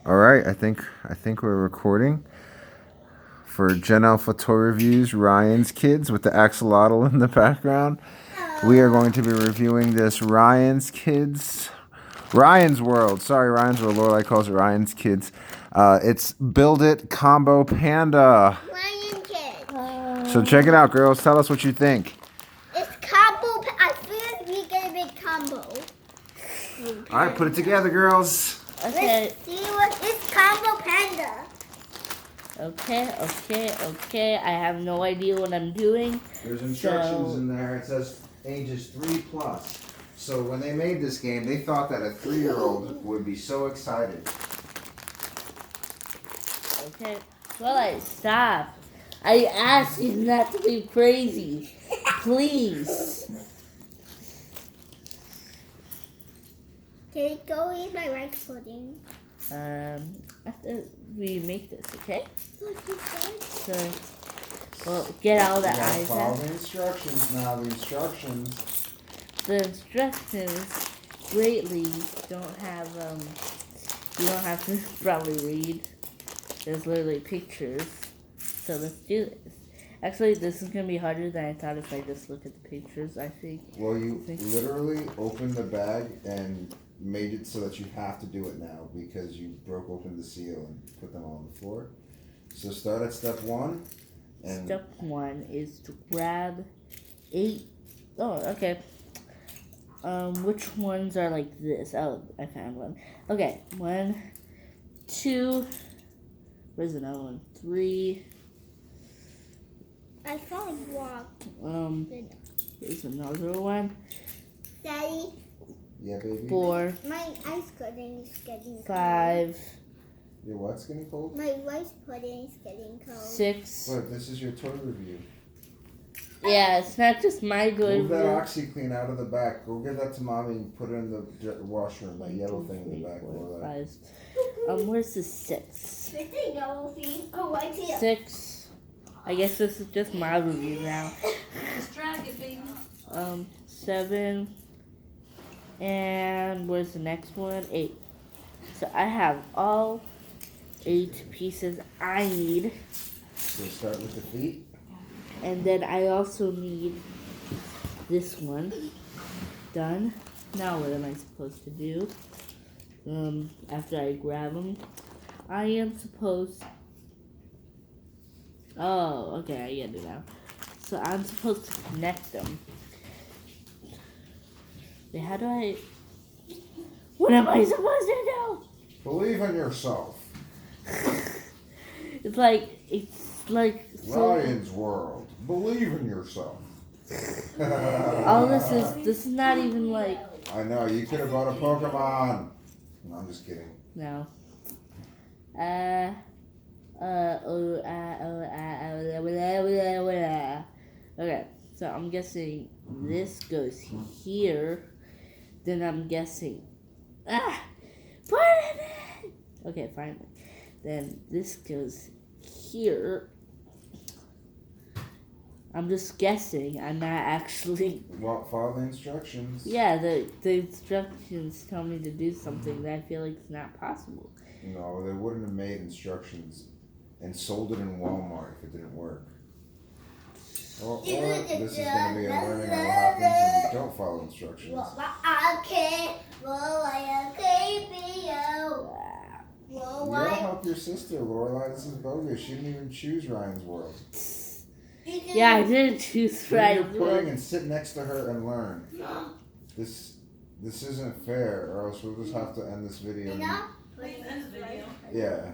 All right, I think we're recording for Gen Alpha Toy Reviews. Ryan's Kids with the axolotl in the background. We are going to be reviewing this Ryan's World. Sorry, Ryan's World. Lorelai calls it Ryan's Kids. It's Build It Combo Panda. Ryan Kids. So check it out, girls. Tell us what you think. It's combo. I feel like we get a big combo. All right, put it together, girls. Okay. Let's see what this combo panda. Okay. I have no idea what I'm doing. There's instructions in there. It says ages 3+. So when they made this game, they thought that a 3-year-old would be so excited. Okay. Well, stop. I ask you not to be crazy. Please. Can it go in my rice pudding? After we make this, okay? Look, it's good. So, well, get all the eyes Follow out. the instructions now. The instructions greatly don't have, you don't have to probably read. There's literally pictures. So let's do this. Actually, this is going to be harder than I thought if I just look at the pictures, I think. Well, you literally opened the bag and made it so that you have to do it now because you broke open the seal and put them all on the floor. So start at step 1. And Step 1 is to grab 8. Oh, okay. Which ones are like this? Oh, I found one. Okay, 1, 2. Where's another one? 3. I found walk. Here's another one. Daddy, yeah, baby. 4, my ice pudding is getting cold. 5, Your what's getting cold? My rice pudding is getting cold. 6. Look, this is your toy review. Yeah, it's not just my good. Move that OxyClean out of the back. Go get that to mommy and put it in the washroom. That yellow thing in the back. 4, 5. Where's the 6? With the yellow thing. Oh, right here. 6. I guess this is just my review now. Just drag it, baby. 7. And where's the next one? 8. So I have all 8 pieces I need. So start with the feet. And then I also need this one done. Now what am I supposed to do? After I grab them, I am supposed. Oh, okay, I get it now. So I'm supposed to connect them. Wait, how do I? What am I supposed to do? Believe in yourself. It's like so. Ryan's World. Believe in yourself. All this is not even like. I know, you could have bought a Pokemon. No, I'm just kidding. No. Okay, so I'm guessing this goes here. Then I'm guessing. Put it in! Okay, finally. Then this goes here. I'm just guessing. I'm not actually. Well, follow the instructions. Yeah, the instructions tell me to do something that I feel like is not possible. No, they wouldn't have made instructions and sold it in Walmart if it didn't work. Well, this is going to be a learning on what happens when you don't follow instructions. You gotta help your sister, Lorelai. This is bogus. She didn't even choose Ryan's World. Yeah, I didn't choose Put right. your pudding and sit next to her and learn. This isn't fair, or else we'll just have to end this video. Please end the video. Yeah.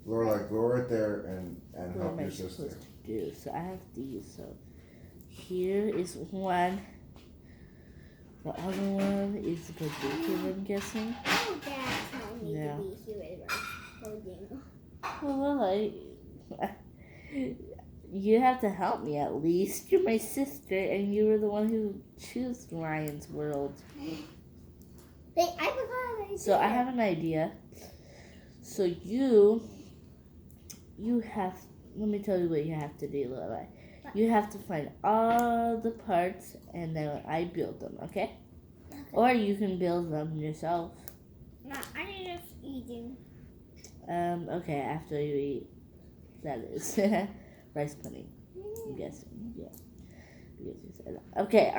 Lorelai, go right there and What help am I your sister. supposed to do? So I have these. So here is one. The other one is the Pikachu, I'm guessing. Oh, Dad told me Yeah. to be here with rice pudding. Well, you have to help me at least. You're my sister, and you were the one who chose Ryan's World. Wait, I forgot. So I have an idea. So you have. Let me tell you what you have to do, Lorelai. You have to find all the parts, and then I build them. Okay? Or you can build them yourself. No, I'm just eating. Okay, after you eat, that is rice pudding. I'm guessing, yeah. Because you said that. Okay,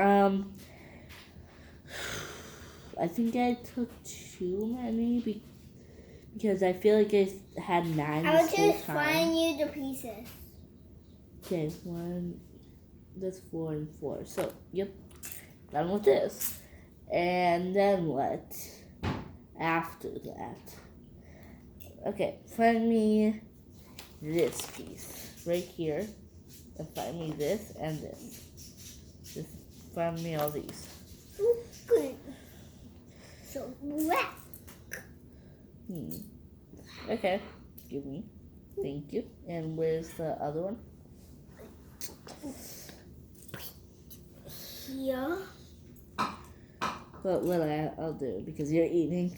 I think I took too many because I feel like I had 9 I will this whole just time. find you the pieces. Okay, 1, that's 4 and 4. So, yep, done with this. And then what? After that. Okay, find me this piece right here. And find me this and this. Just find me all these. Ooh, good. So wet. Okay, give me. Thank you. And where's the other one? Here. But what I'll do because you're eating.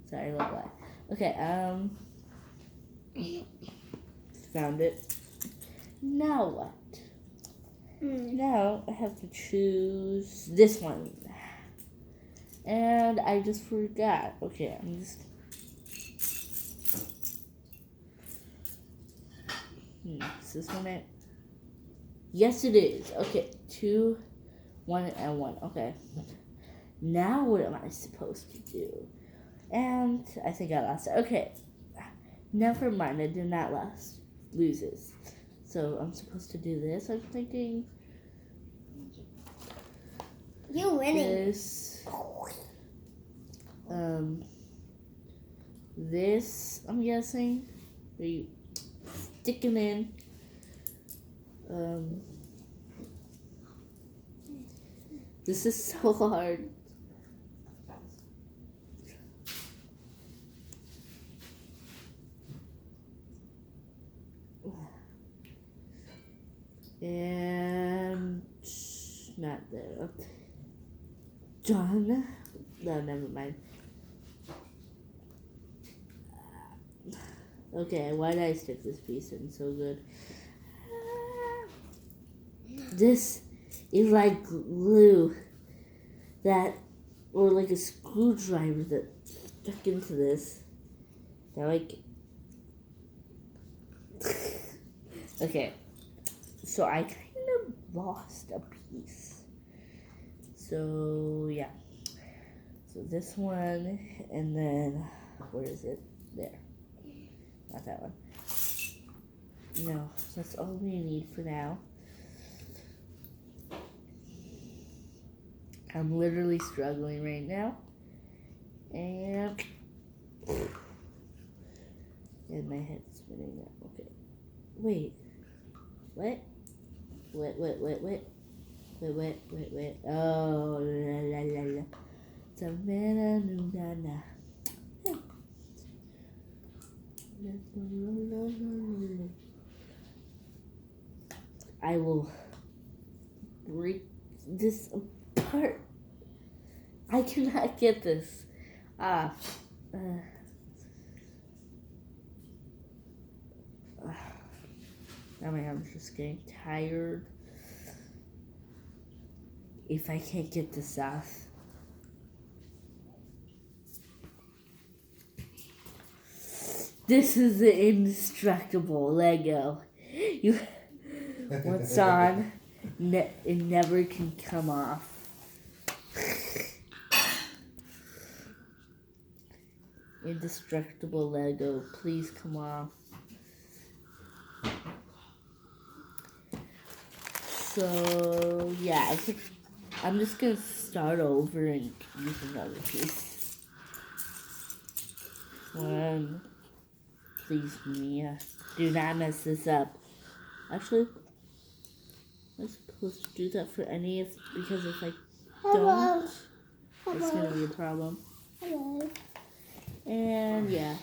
Sorry, what lie. Okay, found it. Now what? Now I have to choose this one. And I just forgot. Okay, I'm just. Is this one it? Yes, it is. Okay, 2, 1, and 1. Okay. Now what am I supposed to do? And I think I lost it. Okay. Never mind. I did not lose this. So I'm supposed to do this, I'm thinking. You're winning. This. This, I'm guessing. Are you sticking in? This is so hard. And not there. Done. No, never mind. Okay, why did I stick this piece in so good? This is like glue that, or like a screwdriver that stuck into this. Now okay, so I kind of lost a piece. So yeah, so this one, and then where is it? There, not that one. No, that's all we need for now. I'm literally struggling right now. And my head's spinning now. Okay. Wait. What? Wait. Oh, la. Savannah Nunana. I will break this apart. I cannot get this. I mean, I'm just getting tired. If I can't get this off. This is the indestructible Lego. Once on, it never can come off. Indestructible Lego, please come off. So yeah, I'm just gonna start over and use another piece. One, please, Mia, do not mess this up. Actually, I'm supposed to do that for any of, because if I don't, it's gonna be a problem. Hello. And yeah,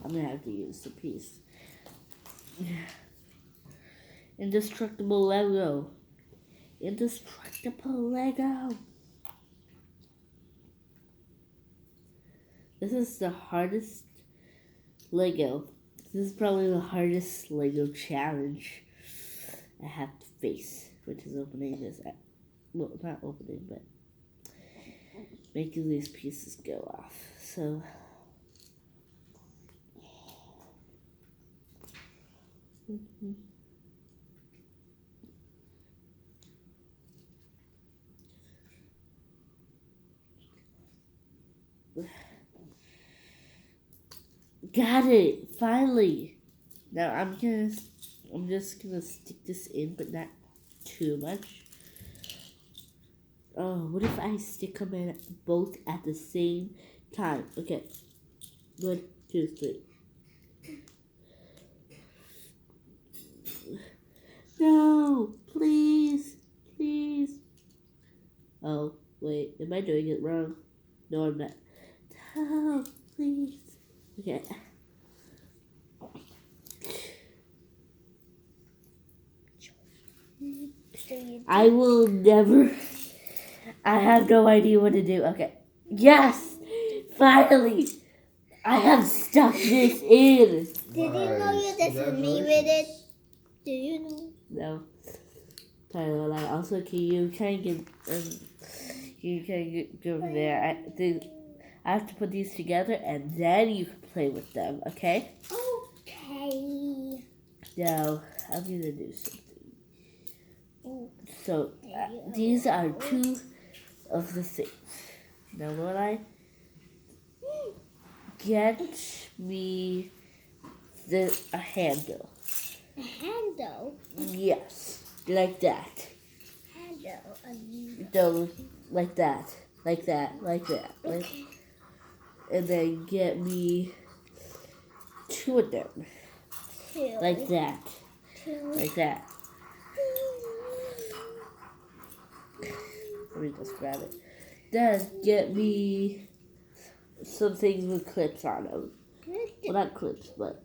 I'm gonna have to use the piece. Indestructible Lego. Indestructible Lego. This is the hardest Lego. This is probably the hardest Lego challenge I have to face, which is opening this. Well, not opening, but making these pieces go off. So Got it! Finally! Now I'm just gonna stick this in, but not too much. Oh, what if I stick them in both at the same time? Okay. 1, 2, 3. No! Please! Please! Oh, wait. Am I doing it wrong? No, I'm not. No! Please! Okay. I will never. I have no idea what to do. Okay. Yes! Finally! I have stuck this in! Did you know you just leave it? Do you know? No. Tyler, I also can you can get you can get over there. I have to put these together and then you can play with them. Okay? Okay. Now I'm gonna do something. Oh, So these are two of the things. Now will I get me a handle? a handle. Yes, like that. Handle. No, like that, like that, like that. Like, and then get me two of them, Two. like that, Two. like that. Let me just grab it. Then get me some things with clips on them. Well, not clips, but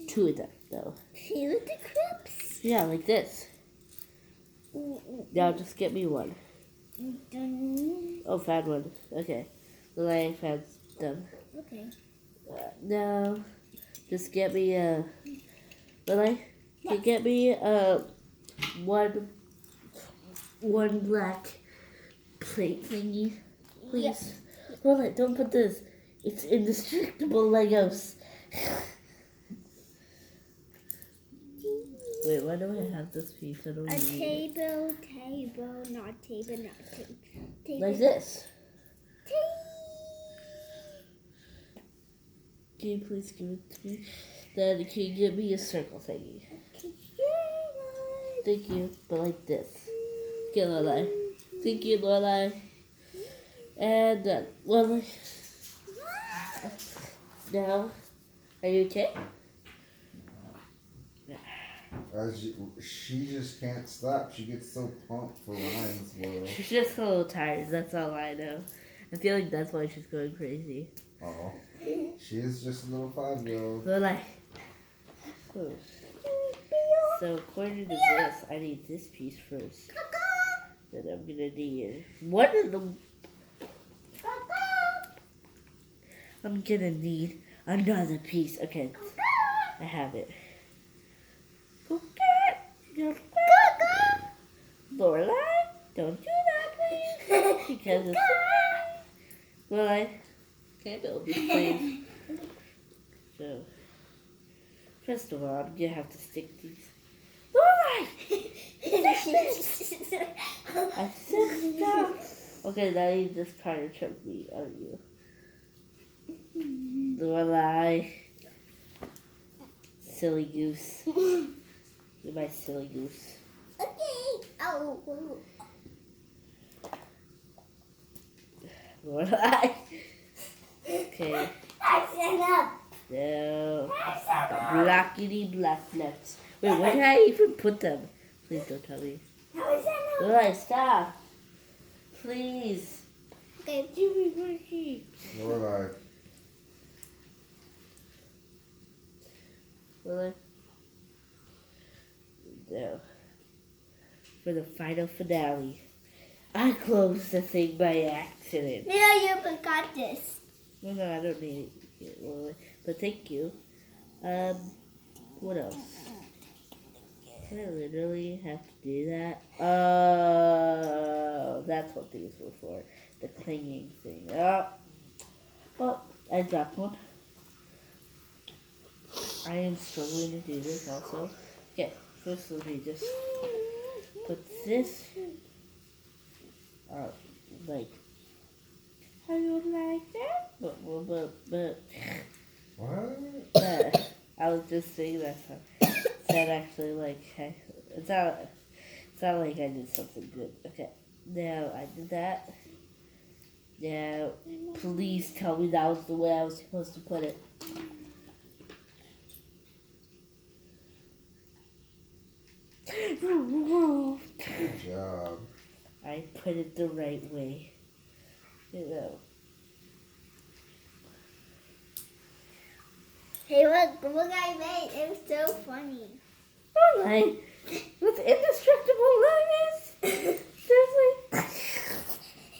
two of them though. Two of the clips. Yeah, like this. Now just get me one. Oh, found one. Okay. Well, I found them. Okay. Now, just get me a. Can you get me one black plate thingy, please? Yes. Well, don't put this. It's indestructible Legos. Wait, why do I have this piece? I don't A need it. table, not table, not table. Like this. Can you please give it to me? Then can you give me a circle thingy? Thank you, but like this. Okay, Lorelai. Thank you, Lorelai. And done. Lorelai. Now, are you okay? She just can't stop. She gets so pumped for rhymes. Laura. She's just a little tired, that's all I know. I feel like that's why she's going crazy. Oh, she is just a little 5-year-old. Lorelai. So according to this, I need this piece first. Then I'm gonna need one of them. I'm gonna need another piece. Okay, I have it. Lorelai, don't do that, please. Because it's Lorelai, can I build this, please? So, first of all, I'm gonna have to stick these. Lorelai! I said stop. Okay, now you just try to choke me, aren't you? Lorelai. Silly goose. You're my silly goose. Okay. Oh. Lorelai. Okay. I stand up. No. Blackity black nuts. Wait, where did I even put them? Please don't tell me. Lorelai, stop. Please. Okay. Lorelai. Lorelai. No. For the final finale, I closed the thing by accident. Yeah, you forgot this. No, I don't need it, Lorelai. But thank you. What else? Can I literally have to do that? That's what these were for. The clinging thing. Oh, well, I dropped one. I am struggling to do this also. Okay, first let me just put this, like, how you like that? But, I was just saying that. That actually, like, it's not like I did something good. Okay, now I did that. Now, please tell me that was the way I was supposed to put it. Good job. I put it the right way. You know. Hey, look I made. It was so funny. Alright. With indestructible Legos? Seriously?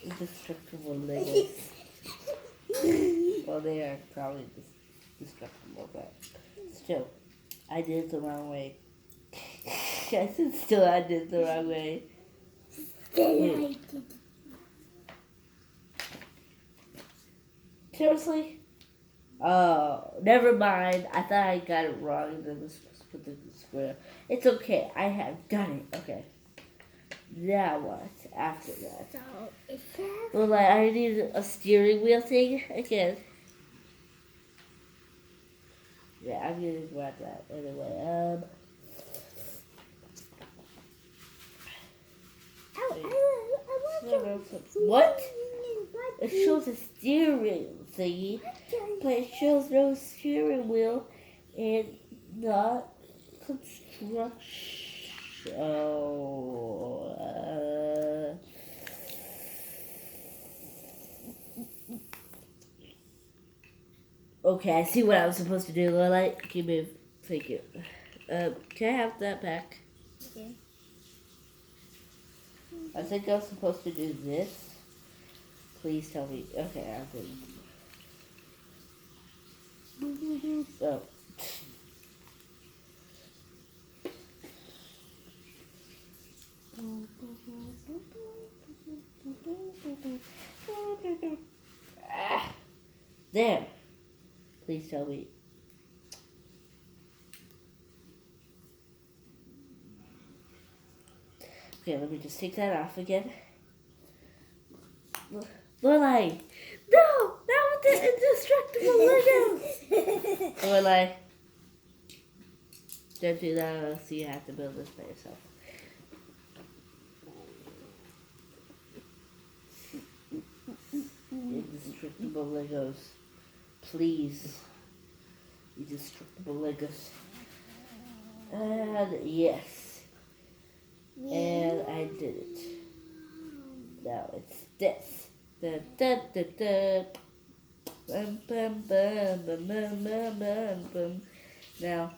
Indestructible Legos. Well, they are probably destructible, but still, I did it the wrong way. I said still I did it the wrong way. Wait. Seriously? Oh, never mind. I thought I got it wrong and then was supposed to put the square. It's okay. I have done it. Okay. Now what after that? So, it says Well, I need a steering wheel thing again. Yeah, I'm gonna grab that anyway. What? It shows a steering thingy, but it shows no steering wheel and not construction. Okay, I see what I was supposed to do. Lilith, give me, thank you. Can I have that back? Okay. I think I was supposed to do this. Please tell me. Okay, I didn't. Oh. Ah, there. Please tell me. Okay, let me just take that off again. Lorelai! No! Not with the indestructible Legos! Lorelai. Don't do that, or else you have to build this by yourself. Indestructible Legos. Please. Indestructible Legos. And yes. And I did it. Now it's this. Da, da, da, da. Bum, bum, bum, bum, bum, bum, bum, bum. Now,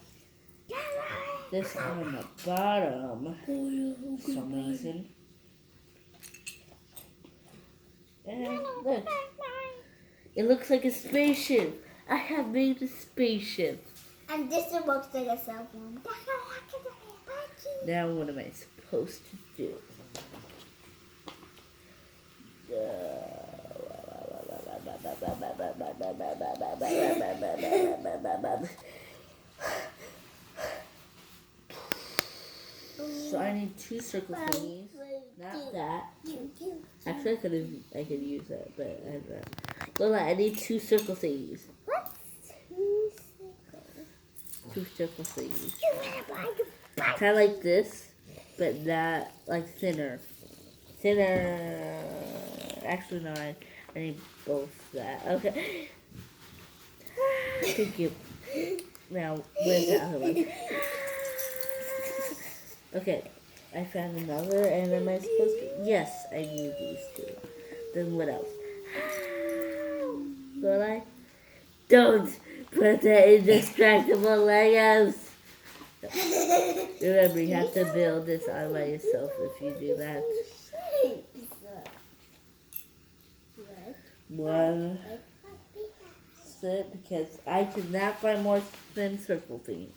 this on the bottom, for some reason. And look, it looks like a spaceship. I have made a spaceship. And this one looks like a cell phone. Now what am I supposed to do? So I need two circle thingies. Not that. Actually, I could use that, but I don't know. Lola, I need two circle thingies. What? Two circle thingies. You wanna buy the bike? Kind of like this, but not like thinner. Thinner. Actually, no. I need both that. Okay. Thank you. Now, where's the other one? Okay, I found another, and am I supposed to? Yes, I need these two. Then what else? Will I? Don't put the indestructible Legos. Remember, you have to build this all by yourself if you do that. One. Because I could not find more thin circle things.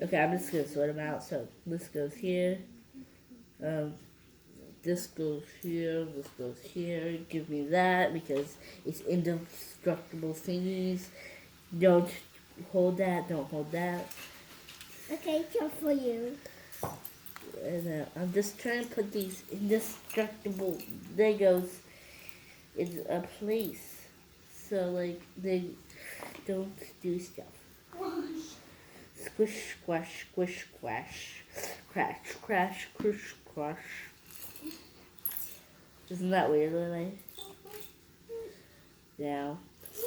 Okay, I'm just gonna sort them out. So this goes here. This goes here. This goes here. Give me that because it's indestructible thingies. Don't hold that. Don't hold that. Okay, just for you. And I'm just trying to put these indestructible Legos in a place so like they don't do stuff. Squish, squash, squish, squash, crash, crash, crush, crush. Isn't that weird, Lily? Now,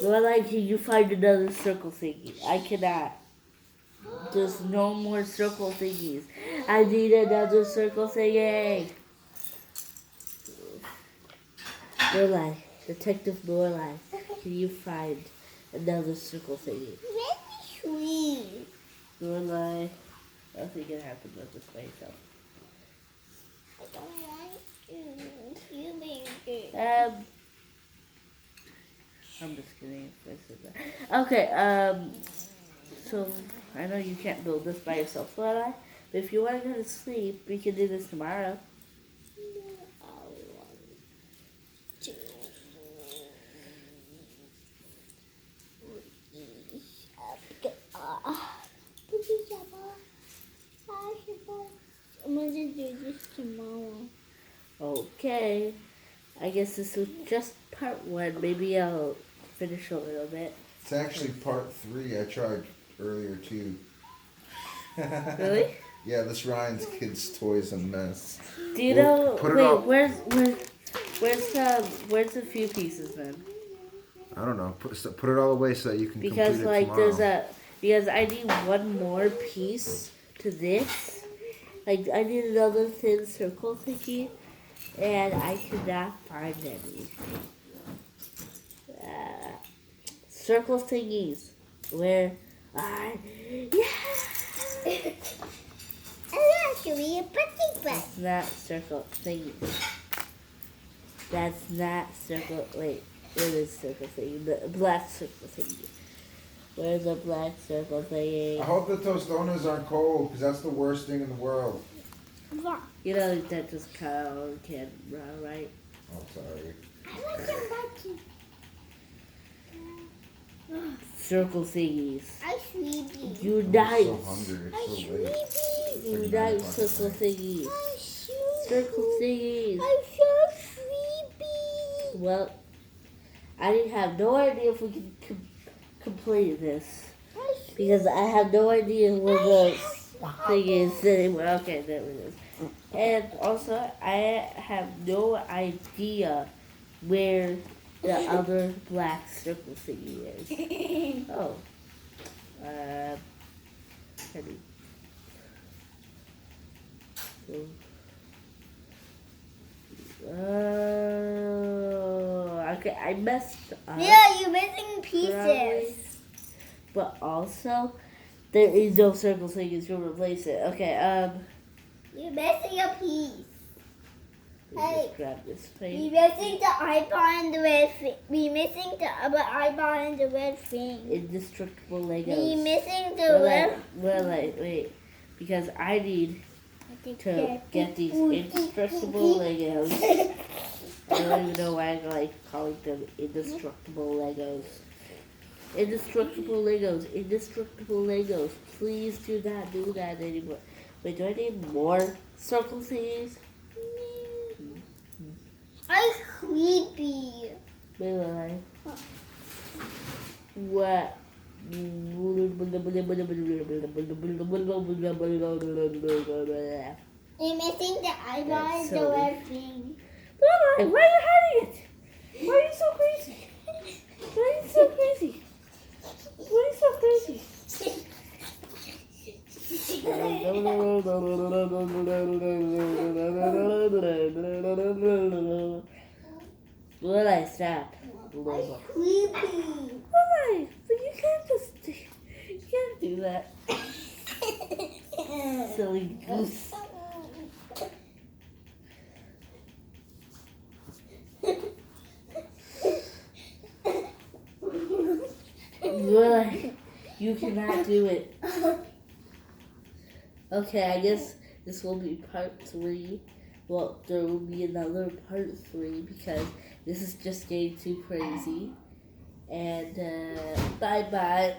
Lily, can you find another circle thingy? I cannot. There's no more circle thingies. I need another circle thingy. Lorelai, Detective Lorelai, can you find another circle thingy? Very sweet. Lorelai, nothing can happen with this way, so. I don't like you. You make it. I'm just kidding. I said that. Okay, so I know you can't build this by yourself, Lorelai, but if you want to go to sleep, we can do this tomorrow. I'm gonna do this tomorrow. Okay. I guess this was just part one. Maybe I'll finish a little bit. It's actually part 3. I tried earlier too. Really? Yeah, this Ryan's Kids Toys a mess. Do you Well, know? put it Wait, up. where's the few pieces then? I don't know. Put it all away so that you can Because complete it like tomorrow. because I need one more piece to this. Like I need another thin circle thingy, and I cannot find any. Circle thingies. Where are I'm actually a pretty black. That's not circle thingies. That's not circle. Wait, it is circle thingy. The black circle thingy. Where's the black circle thingy? I hope the tostonas aren't cold, because that's the worst thing in the world. You know that just cut out on camera, right? Oh, sorry. I like your bucket. Circle thingies. I sleepy. You I'm nice. so hungry. I It's so late. sleepy. You Like 9 nice o'clock at circle night. thingies. I sleepy. Circle thingies. I'm so sleepy. Well, I didn't have no idea if we could complete this. Because I have no idea where the thing is anymore. Okay, there it is. And also, I have no idea where the other black circle thingy is. Oh. Honey. Okay, I messed up. Yeah, you're missing pieces. Probably. But also, there is no circle thingies to replace it. Okay, You're missing a piece. let me Hey. just grab this We're thing. missing the eyeball and the red thing. We're missing the other eyeball and the red thing. Indestructible We're Legos. missing the red. Wait. Because I need to get these indestructible Legos. I don't even know why I like calling them indestructible Legos. Indestructible Legos. Indestructible Legos. Please do not do that anymore. Wait, do I need more circle thingies? I'm sleepy. Wait. What? You're missing the eyeball That's and so the weird. red thing. Why are you hiding it? Why are you so crazy? Why are you so crazy? Why are you so crazy? Will I stop? I'm sleepy. Why? But you can't do that. Silly goose. You cannot do it. Okay, I guess this will be part 3. Well, there will be another part 3 because this is just getting too crazy. And, Bye bye.